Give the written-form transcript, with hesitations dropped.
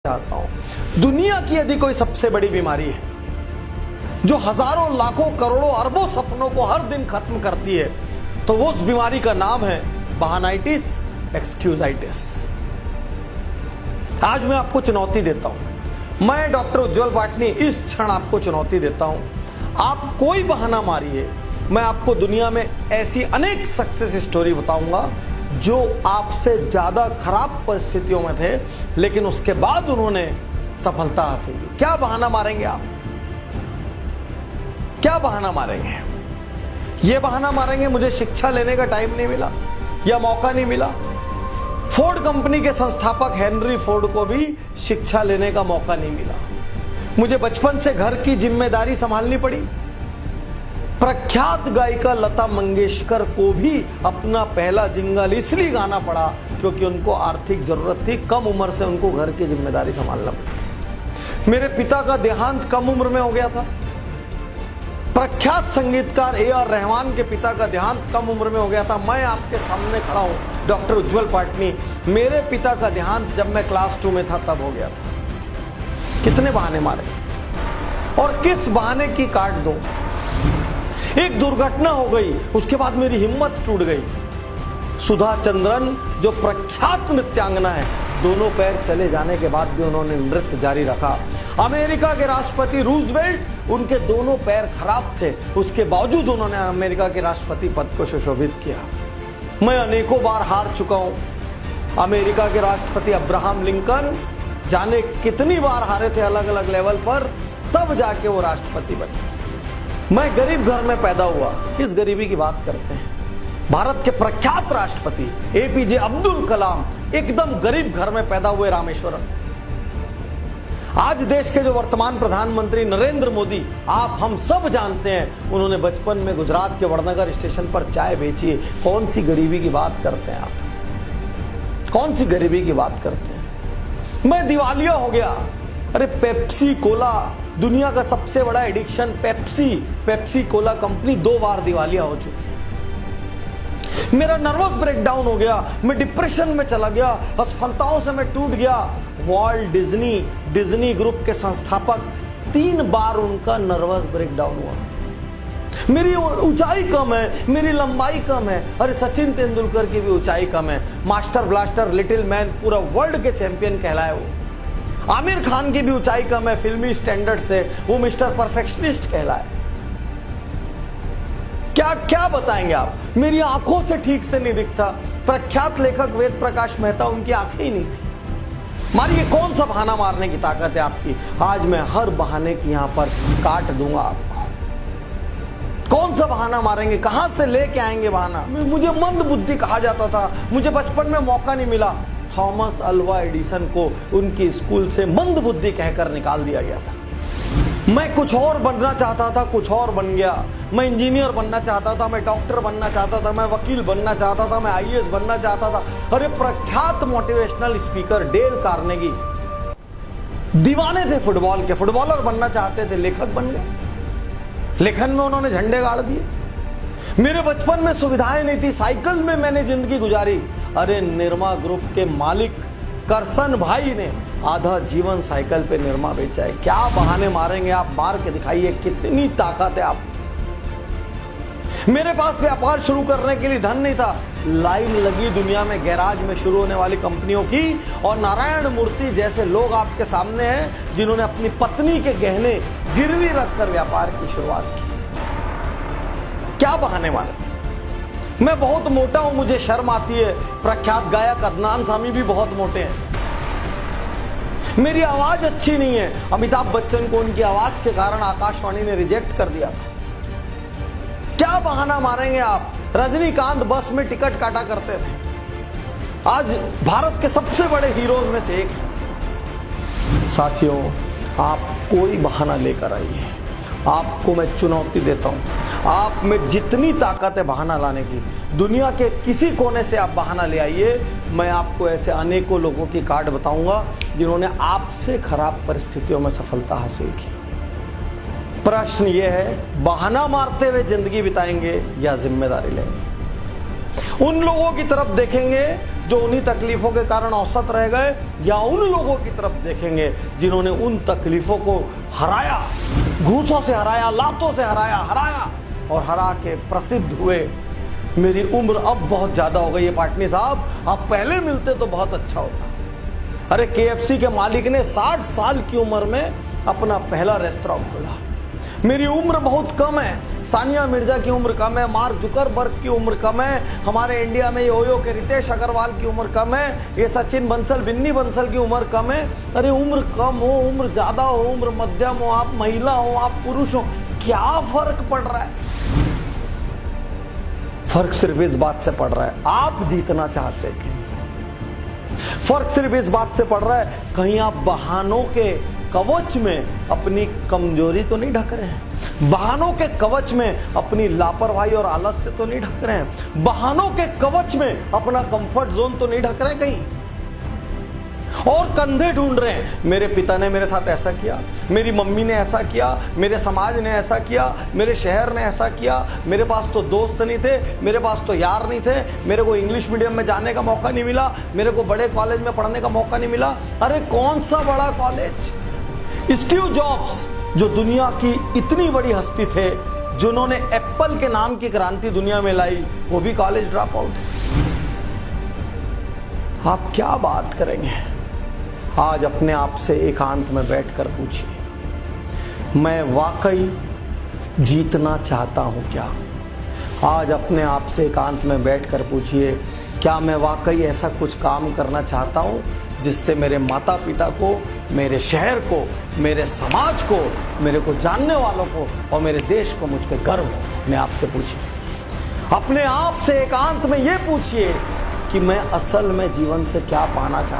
चाहता हूं। दुनिया की यदि कोई सबसे बड़ी बीमारी है जो हजारों लाखों करोड़ों अरबों सपनों को हर दिन खत्म करती है तो वो उस बीमारी का नाम है बहानाइटिस, एक्सक्यूजाइटिस। आज मैं आपको चुनौती देता हूं, मैं डॉक्टर उज्जवल पाटनी इस क्षण आपको चुनौती देता हूं। आप कोई बहाना मारिए, मैं आपको दुनिया में ऐसी अनेक सक्सेस स्टोरी बताऊंगा जो आपसे ज्यादा खराब परिस्थितियों में थे लेकिन उसके बाद उन्होंने सफलता हासिल की। क्या बहाना मारेंगे आप? क्या बहाना मारेंगे? ये बहाना मारेंगे मुझे शिक्षा लेने का टाइम नहीं मिला या मौका नहीं मिला। फोर्ड कंपनी के संस्थापक हेनरी फोर्ड को भी शिक्षा लेने का मौका नहीं मिला। मुझे बचपन से घर की जिम्मेदारी संभालनी पड़ी। प्रख्यात गायिका लता मंगेशकर को भी अपना पहला जिंगल इसलिए गाना पड़ा क्योंकि उनको आर्थिक जरूरत थी। कम उम्र से उनको घर की जिम्मेदारी संभालना पड़ी। मेरे पिता का देहांत कम उम्र में हो गया था। प्रख्यात संगीतकार ए.आर. रहमान के पिता का देहांत कम उम्र में हो गया था। मैं आपके सामने खड़ा हूं डॉक्टर उज्जवल पाटनी। मेरे पिता का देहांत जब मैं क्लास 2 में था तब हो गया था। कितने बहाने मारे और किस बहाने की काट दो। एक दुर्घटना हो गई, उसके बाद मेरी हिम्मत टूट गई। सुधा चंद्रन जो प्रख्यात नृत्यांगना है, दोनों पैर चले जाने के बाद भी उन्होंने नृत्य जारी रखा। अमेरिका के राष्ट्रपति रूजवेल्ट, उनके दोनों पैर खराब थे, उसके बावजूद उन्होंने अमेरिका के राष्ट्रपति पद को सुशोभित किया। मैं अनेकों बार हार चुका हूं। अमेरिका के राष्ट्रपति अब्राहम लिंकन जाने कितनी बार हारे थे अलग अलग लेवल पर, तब जाके वो राष्ट्रपति बने। मैं गरीब घर में पैदा हुआ। किस गरीबी की बात करते हैं? भारत के प्रख्यात राष्ट्रपति एपीजे अब्दुल कलाम एकदम गरीब घर में पैदा हुए रामेश्वरम। आज देश के जो वर्तमान प्रधानमंत्री नरेंद्र मोदी, आप हम सब जानते हैं, उन्होंने बचपन में गुजरात के वड़नगर स्टेशन पर चाय बेची है। कौन सी गरीबी की बात करते हैं आप? कौन सी गरीबी की बात करते हैं? मैं दिवालिया हो गया। अरे पेप्सी कोला, दुनिया का सबसे बड़ा एडिक्शन पेप्सी कोला कंपनी 2 बार दिवालिया हो चुकी। मेरा नर्वस ब्रेकडाउन हो गया, मैं डिप्रेशन में चला गया, असफलताओं से मैं टूट गया। वॉल्ट डिज्नी ग्रुप के संस्थापक 3 बार उनका नर्वस ब्रेकडाउन हुआ। मेरी ऊंचाई कम है, मेरी लंबाई कम है। अरे सचिन तेंदुलकर की भी ऊंचाई कम है। मास्टर ब्लास्टर, लिटिल मैन, पूरा वर्ल्ड के चैंपियन कहलाए वो। आमिर खान की भी ऊंचाई कम है फिल्मी स्टैंडर्ड से, वो मिस्टर परफेक्शनिस्ट कहलाए। क्या क्या बताएंगे आप? मेरी आंखों से ठीक से नहीं दिखता। प्रख्यात लेखक वेद प्रकाश मेहता, उनकी आंखें ही नहीं थी। मारिए, कौन सा बहाना मारने की ताकत है आपकी? आज मैं हर बहाने की यहां पर काट दूंगा आपको। कौन सा बहाना मारेंगे? कहां से लेके आएंगे बहाना? मुझे मंद बुद्धि कहा जाता था, मुझे बचपन में मौका नहीं मिला। थॉमस अल्वा एडिसन को उनकी स्कूल से मंद बुद्धि कहकर निकाल दिया गया था। मैं कुछ और बनना चाहता था, कुछ और बन गया। मैं इंजीनियर बनना चाहता था, मैं डॉक्टर बनना चाहता था, मैं वकील बनना चाहता था, मैं आईएएस बनना चाहता था। अरे प्रख्यात मोटिवेशनल स्पीकर डेल कार्नेगी दीवाने थे फुटबॉल के, फुटबॉलर बनना चाहते थे, लेखक बन गए। लेखन में उन्होंने झंडे गाड़ दिए। मेरे बचपन में सुविधाएं नहीं थी, साइकिल में मैंने जिंदगी गुजारी। अरे निरमा ग्रुप के मालिक करसन भाई ने आधा जीवन साइकिल पे निरमा बेचा है। क्या बहाने मारेंगे आप? मार के दिखाइए, कितनी ताकत है आप। मेरे पास व्यापार शुरू करने के लिए धन नहीं था। लाइन लगी दुनिया में गैराज में शुरू होने वाली कंपनियों की, और नारायण मूर्ति जैसे लोग आपके सामने हैं जिन्होंने अपनी पत्नी के गहने गिरवी रखकर व्यापार की शुरुआत की। क्या बहाने मारे? मैं बहुत मोटा हूं, मुझे शर्म आती है। प्रख्यात गायक अदनान सामी भी बहुत मोटे हैं। मेरी आवाज अच्छी नहीं है। अमिताभ बच्चन को उनकी आवाज के कारण आकाशवाणी ने रिजेक्ट कर दिया था। क्या बहाना मारेंगे आप? रजनीकांत बस में टिकट काटा करते थे, आज भारत के सबसे बड़े हीरोज में से एक है। साथियों, आप कोई बहाना लेकर आइए, आपको मैं चुनौती देता हूं। आप में जितनी ताकत है बहाना लाने की, दुनिया के किसी कोने से आप बहाना ले आइए। मैं आपको ऐसे अनेकों लोगों की काट बताऊंगा जिन्होंने आपसे खराब परिस्थितियों में सफलता हासिल की। प्रश्न यह है, बहाना मारते हुए जिंदगी बिताएंगे या जिम्मेदारी लेंगे? उन लोगों की तरफ देखेंगे जो उन्हीं तकलीफों के कारण औसत रह गए, या उन लोगों की तरफ देखेंगे जिन्होंने उन तकलीफों को हराया, घूसों से हराया, लातों से हराया और हरा के प्रसिद्ध हुए। मेरी उम्र अब बहुत ज्यादा हो गई है पाटनी साहब, आप पहले मिलते तो बहुत अच्छा होता। अरे KFC के मालिक ने 60 साल की उम्र में अपना पहला रेस्टोरेंट खोला। मेरी उम्र बहुत कम है, सानिया मिर्जा की उम्र कम है, मार्क जुकरबर्ग की उम्र कम है, हमारे इंडिया में योयो के रितेश अग्रवाल की उम्र कम है, ये सचिन बंसल, बिन्नी बंसल की उम्र कम है। अरे उम्र कम हो, उम्र ज्यादा हो, उम्र मध्यम हो, आप महिला हो, आप पुरुष हो, क्या फर्क पड़ रहा है? फर्क सिर्फ इस बात से पड़ रहा है, आप जीतना चाहते हैं। फर्क सिर्फ इस बात से पड़ रहा है, कहीं आप बहानों के कवच में अपनी कमजोरी तो नहीं ढक रहे हैं, बहानों के कवच में अपनी लापरवाही और आलस से तो नहीं ढक रहे हैं, बहानों के कवच में अपना कंफर्ट जोन तो नहीं ढक रहे कहीं, और कंधे ढूंढ रहे हैं। मेरे पिता ने मेरे साथ ऐसा किया, मेरी मम्मी ने ऐसा किया, मेरे समाज ने ऐसा किया, मेरे शहर ने ऐसा किया, मेरे पास तो दोस्त नहीं थे, मेरे पास तो यार नहीं थे, मेरे को इंग्लिश मीडियम में जाने का मौका नहीं मिला, मेरे को बड़े कॉलेज में पढ़ने का मौका नहीं मिला। अरे कौन सा बड़ा कॉलेज? स्टीव जॉब्स जो दुनिया की इतनी बड़ी हस्ती थे, जिन्होंने एप्पल के नाम की क्रांति दुनिया में लाई, वो भी कॉलेज ड्रॉप आउट। आप क्या बात करेंगे? आज अपने आप से एकांत में बैठकर पूछिए, मैं वाकई जीतना चाहता हूं क्या? आज अपने आप से एकांत में बैठकर पूछिए, क्या मैं वाकई ऐसा कुछ काम करना चाहता हूं जिससे मेरे माता पिता को, मेरे शहर को, मेरे समाज को, मेरे को जानने वालों को और मेरे देश को मुझ पर गर्व हो? मैं आपसे पूछिए, अपने आप से एकांत में ये पूछिए कि मैं असल में जीवन से क्या पाना चाहता हूं।